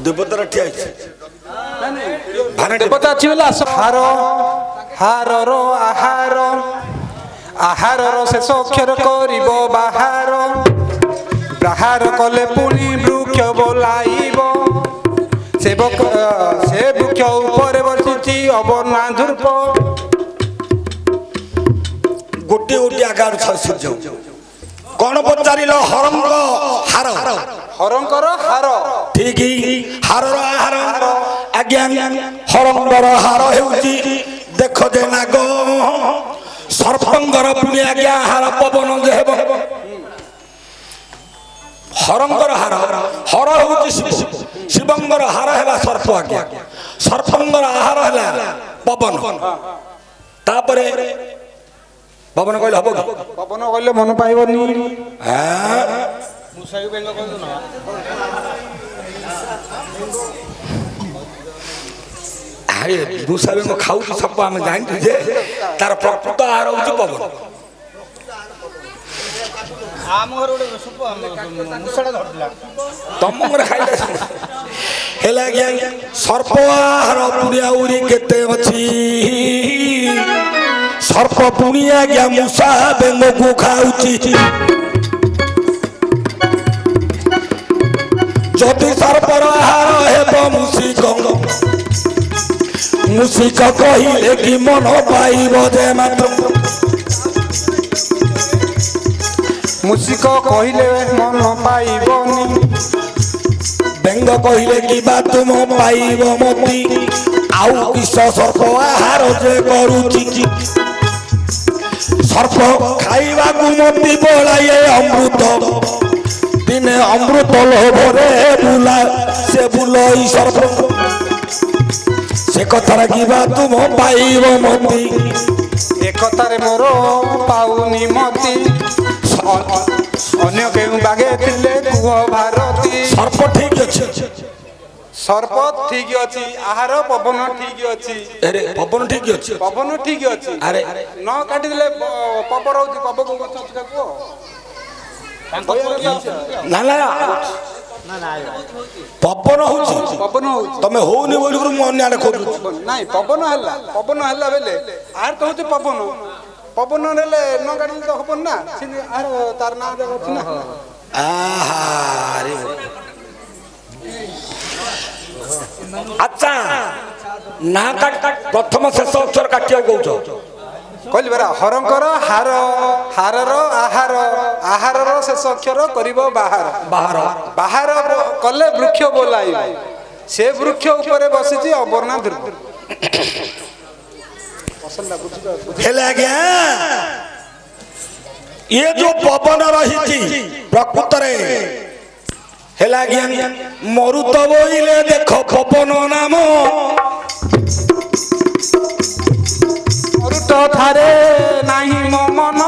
देवता ठिया देवता अच्छी बोला हार हार रो आहार आहार शेष अक्षर करिब बाहार बाहार कले पुणी वृक्ष बोलाइब से वृक्ष ऊपर बसिची अवर्णा ध्रुप गोटे गोटे आगार सूर्य कौन पचारिल हरंग हार हरंकर हार ठीक हार आहार आज्ञा हरंगर हार हेउची देख जे नाग सर्पंगर पुणी आज्ञा हार पवन जे हेब हरंगर हार हर हेउची शिव शिवंगर हार हेबा सर्प आज्ञा सर्पंगर आहार हैला पवन तापरे पवन कहले हबो पवन कहले मन पाइबनी हां मुसाई बेंग कहले न अरे मुसा बेंग खाउ सब हम जानि जे तार प्रकृत आहार होची पवन आम घर ओडे सुप मुसाडा धरला तम घर खाइले हेला गया सर्प आहार पुरिया उरी केते अछि सर्प पुनिया गया मुसा बेंग को खाउची जति सर्पर आहार हेब मुसिक मुसिक कहिले कि मन पाइब जे मात्र मुसिक कहिले मन पाइबनी बेंग कहिले कि बात तुम पाइब मती आउ किस सर्प आहार जे करूची सर्प खाइबा को मती बोलाए अमृत दिने अमृत लोभरे बुला से बुलई सर्प से कथार की बात तुम पाइब मती एक कथारे मोर पाउनी मती अन्य केउ बागे थिले कुह भारती सर्प ठीक अछि सर्प ठीक अछि आहार पवन ठीक अछि अरे पवन ठीक अछि पवन ठीक अछि अरे न काटी दिले पपर होती पप को गछ को ना पवन होची पवन होची तमे होनी बोली गुरु मन आडे खोजु नाही पवन हल्ला बेले आर तो होची पवन पवन रेले न काटी तो हबन ना सिने आर तार ना दे अछि ना आहा रे अच्छा ना काट प्रथम शेष अक्षर काटिया कहउछ कहली बेरा हरंकर हार हारर आहार आहारर शेष अक्षर करिब बाहार बाहर बाहार कले वृक्ष बोलाई से वृक्ष ऊपर बसिची अवर्णा ध्रुव हेला गया ये जो पवन रही प्रकृत रे हेला गया मरुत बोइले देख पवन नाम मरुत थारे नाही मन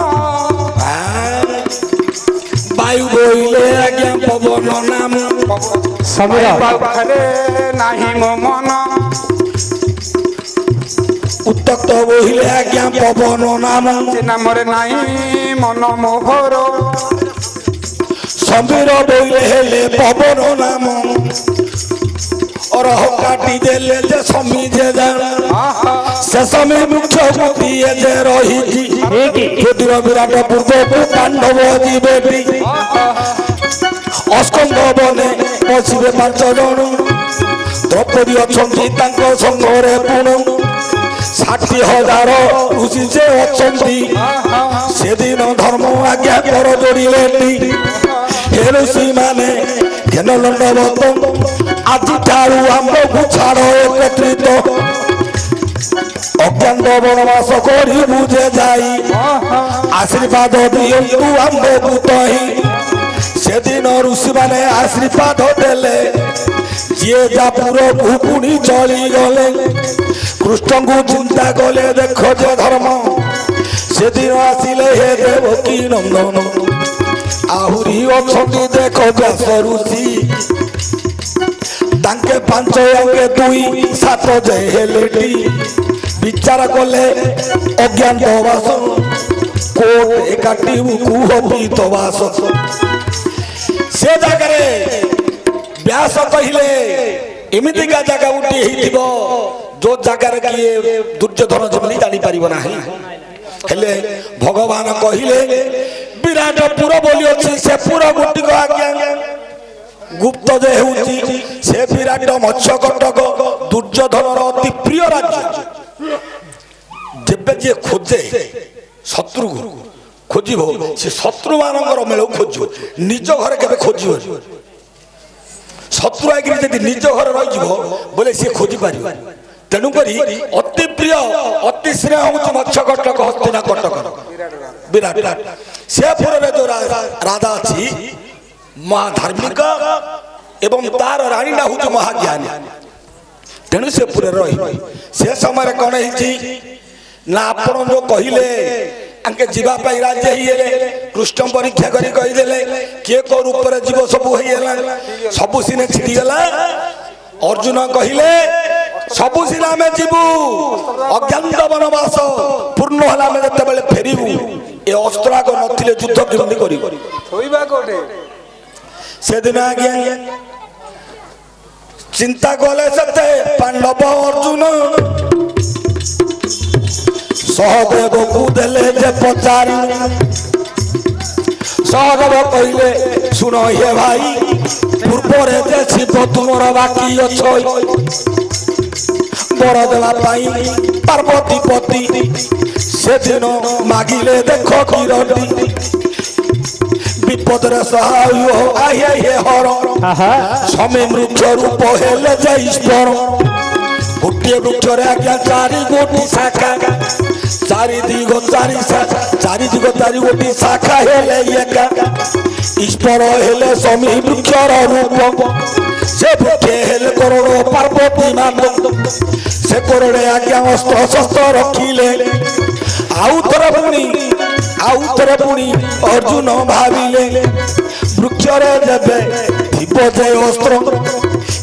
वायु बोइले आज्ञा पवन नाम समीरा थारे नाही मन उत्तक्त बोइले आज्ञा पवन नाम से नाम रे नाही मन मोहर समीर बोइले हेले पवन नाम और काटी देले जे समी जे जान से समय मुख्य मोती जे रही ज्योतिर विराट पूर्व पांडव जीवेटी अस्कंद बने बसिबे 5 जण द्रौपदी अछंती तांको संघरे पुण 60,000 ऋषि जे अछंती से दिन धर्म आज्ञा कर जोड़िले हे ऋषि माने घेन लंडवत आज ठारू आम्बकु छाड़ एकत्रित अज्ञान वनवास करी बुझे जाई आशीर्वाद दियंतु आम्बकु तही से दिन ऋषि माने आशीर्वाद देले जे जापुर भूपुणी चली गले कृष्ण को चिंता कले देख जे धर्म से दिन आसिले हे देवकी नंदन आहुरी अछंती देख व्यास ऋषि तांके 5 अंगे 2 7 जय हेलेटी विचार कले अज्ञान वास कोट एकाटी कुह पीत वास से जगह व्यास कहले एमितिका जगह गोटे हो जो जगार किए दुर्योधन जमी जानी पार ना हेले भगवान कहले विराट पुर बोली अच्छी से पुर गोटिक आज्ञा गुप्त जे होउची से विराट मत्स्यकटक दुर्योधन अति प्रिय राज्य जेबे जे खोजे शत्रु खोजिबो से शत्रु मानकर मेल खोजु निज घर केबे खोजिबो शत्रु आगे यदि निज घर रही बोले सी खोजी पार तेणुक अति प्रिय अति स्नेह हूँ मत्स्यकटक हस्तिना कटक विराट से पुर जो राजा अच्छी महाधार्मिक एवं तार राणी ना हूँ महाज्ञानी तेणु से पुरे रही से समय कौन ना आपण जो कहले आंके जीवा पाई राज्य हिएले कृष्ण परीक्षा करी कहीदेले किए को रूप रे जीव सब होइला सब सिने छिटी गला अर्जुन कहले सब सिना में जीवु अज्ञात वनवास पूर्ण हला में जते बेले फेरिबु ए अस्त्र को नथिले युद्ध केमि करी होइबा कोठे से दिन आज्ञा चिंता कले सते पांडव अर्जुन सहदेव को देले जे पचारी सहदेव कहले सुनो हे भाई पूर्व रे जे शिव तुमर बाकी अछो बर देवा पाई पार्वती पति से दिन मागिले देखो किरती विपद रे सहाय हो आये हे हर समय वृक्ष रूप हेले जे ईश्वर गोटे वृक्ष रे आज्ञा चारि गोटी शाखा चारि दिग चारि चारि गोटी शाखा हेले एका ईश्वर हेले समय वृक्ष रूप से वृक्ष हेले करोड़ पार्वती मान से करोड़े आज्ञा अस्त्र शस्त्र रखिले आउ थरे पुणी अर्जुन भाविले वृक्ष रे जबे थिबो जे अस्त्र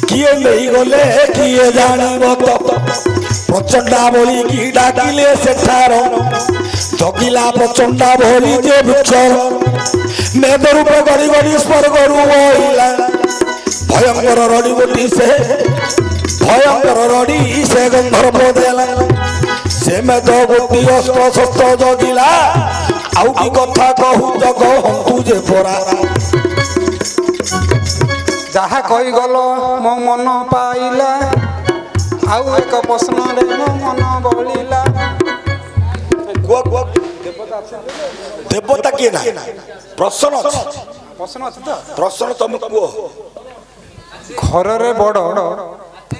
किए नहीं गले किए जानिब तो प्रचंडा बोली की डाकिले सेठार जगिला प्रचंडा बोली जे वृक्ष मेद रूप गड़ी गड़ी स्वर्ग रूला भयंकर रड़ी गोटी से भयंकर रड़ी से गंधर्व देला से मेद गोटी अस्त्र शस्त्र जगिला आउ की कथा कहू जग हंतु जे परा जहा कही गल मो मन पाइला आउ एक प्रश्न रे मो मन बलिला देवता किए ना प्रश्न अछि तो प्रश्न तुम कुओ घर रे बड़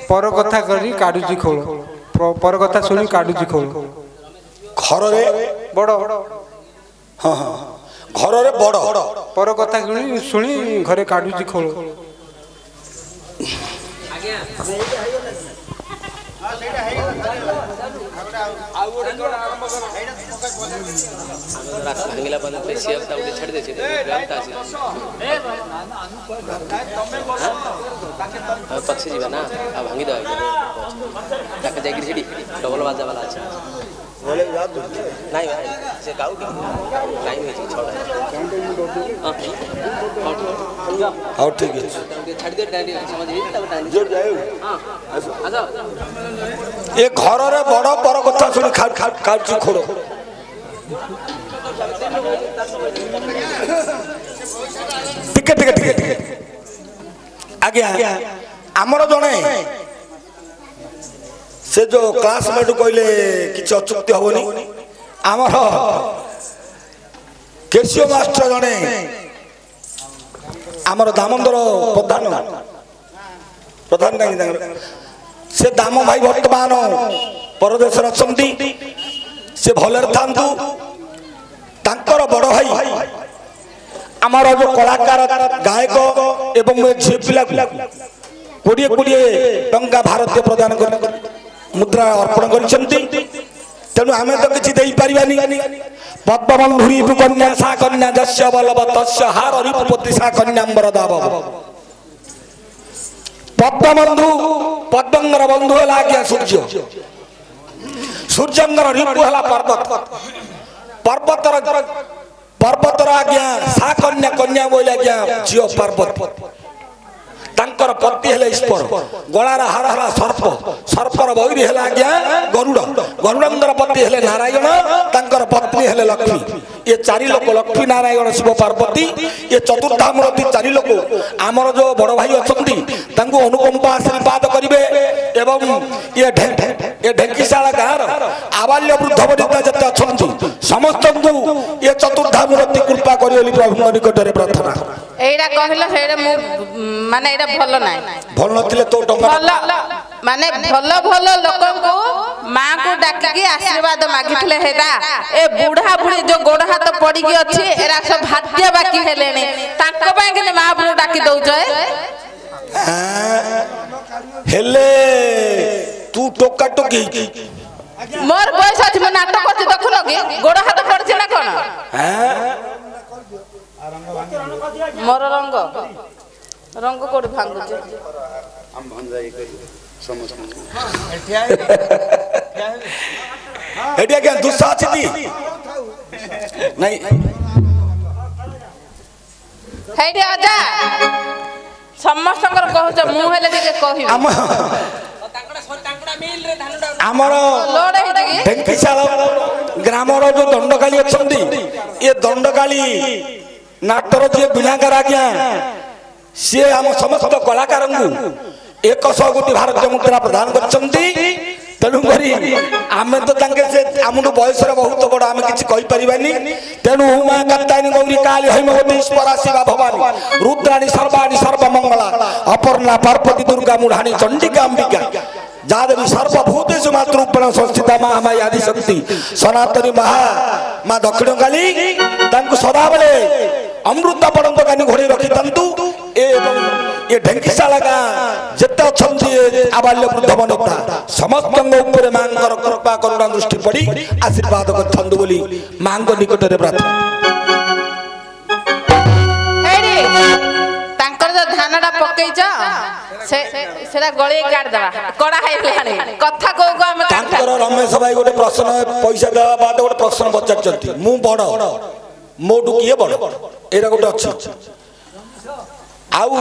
पर कथा करी काडुची खोल पर कथा सुनी काडुची खोल घर रे बड़ हां हां घर रे बड़ पर कथा सुनी घरे काडुची खोल आज्ञा भांगिला बंद पेशिया बता उठे छड़ दे छे ग्रामता আছে पक्षी जीवा ना आ भांगी दो ताके जाई गिरी डबल बाजा वाला আছে बोले याद नहीं भाई से गाउ की टाइम है छोड़ हां ठीक है छड़ दे डांडी समझ गई तब डांडी जोर जाए हां आजा ए घर रे बड़ पर कथा सुनी खाची खोड़ो टिके टिके टिके आज्ञा आमर जने से जो क्लासमेट कहले किछ अचुक्ति होबनी आमर केसियो मास्टर जने आमर दामोदर प्रधान से दाम भाई वर्तमान परदेश अछंती से भलर थांतु तांकर बड़ भाई आमर जो कलाकार गायक एवं झी पिला 20 टंका भारतीय प्रदान कर मुद्रा अर्पण करिसेंती तेणु आमे तो किछि देई परिबानी पद्मबंधुरी कन्या सा कन्या जस्य बलव तस्य हार रिपुपति सा कन्यांबर दाव पद्मबंधु पद्मंगर बंधु हला क्या सूर्य सूर्यंगर रिपु हला पर्वतर आज्ञा सा कन्या कन्या बोले आज्ञा जियो पर्वत तांकर पति हेले ईश्वर गलार हार हला सर्प सर्पर बैरी हेला आज्ञा गरुड़ गरुड़ंदर पति हेले नारायण तांकर पत्नी हेले लक्ष्मी ये चारि लोक लक्ष्मी नारायण शिव पार्वती ये चतुर्धामूर्ति चारि लोक आमर जो बड़ भाई अछंती तांको अनुकंपा आशीर्वाद करिवे एवं ये ढेंकीशाला गाँव आबाल्य वृद्ध वनिता जते अछंती समस्त को ये चतुर्धामूर्ति कृपा करियो प्रभु निकट रे प्रार्थना एइरा कहलो हेरे मु माने एइरा भलो नाही भल नथिले तो टंका भलो माने भलो भलो लोकन को मां को डाकी के आशीर्वाद मागितले हेरा ए बूढ़ा बुढ़ी जो गोड़ हाथ पड़ी गई अछि एरा सब भाग्य बाकी हेलेने ताको पय के मां बुढ़ डाकी दउ जय हेले तू टोका टोकी मोर बयस अछि म नाटक करछि देखलो कि गोड़ हाथ पड़छि ना कोन मोर रंग रंग कोड भांगु जे हम भंजाई करी समस्त एडिया के दुस्सा छिती नहीं हेडी आजा समस्त कर कहछ मु हेले के कहि आमर ढेंकीशाला ग्रामर जो दंडकाली अछंती ये दंडकाली नाटर जे बिनाकर आज्ञा सी आम समस्त कलाकार को 100 कोटी भारतीय मुद्रा प्रदान करछंती तेणु करी आमे तो तांके से आमुडु बयस रे बहुत बड़ आमे किछ कहि परिबानी तेणु उमा कात्यायनी गौरी काली हैमवती ईश्वरा शिवा भवानी रुद्राणी सर्वाणी सर्वमंगला अपर्णा पार्वती दुर्गा मुढ़ाणी चंडिका अंबिका जादेवी सर्वभूतेषु मातृरूपेण संस्थिता महामाया आदि शक्ति सनातनी मां दक्षिण काली तांको सदा बेले अमृत पड़ंत कानी घोड़ी रखी तंतु एवं ये ढेंकीशाला गाँ जेते अछंती आबाल्य वृद्ध वनिता समस्त ऊपर मांगर कृपा करुणा दृष्टि पड़ी आशीर्वाद करथंदु बोली मांग निकट रे प्रार्थना हेडी तांकर जो धानडा पकेइछ से सेरा गळे काट देबा कड़ा हेलानी कथा को हम तांकर रमेश भाई गोटे प्रश्न पैसा देबा बाद गोटे प्रश्न पचारचंती मु बड़ मोटू किए बड़ एरा गोटे अछि आउ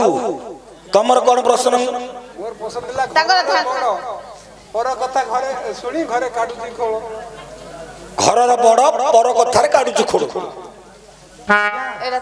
तमर कोन प्रश्न मोर प्रश्न दिला पर कथा घरे सुनी घरे काटुची खोल घरर बड़ पर कथार काटुची खोल एरा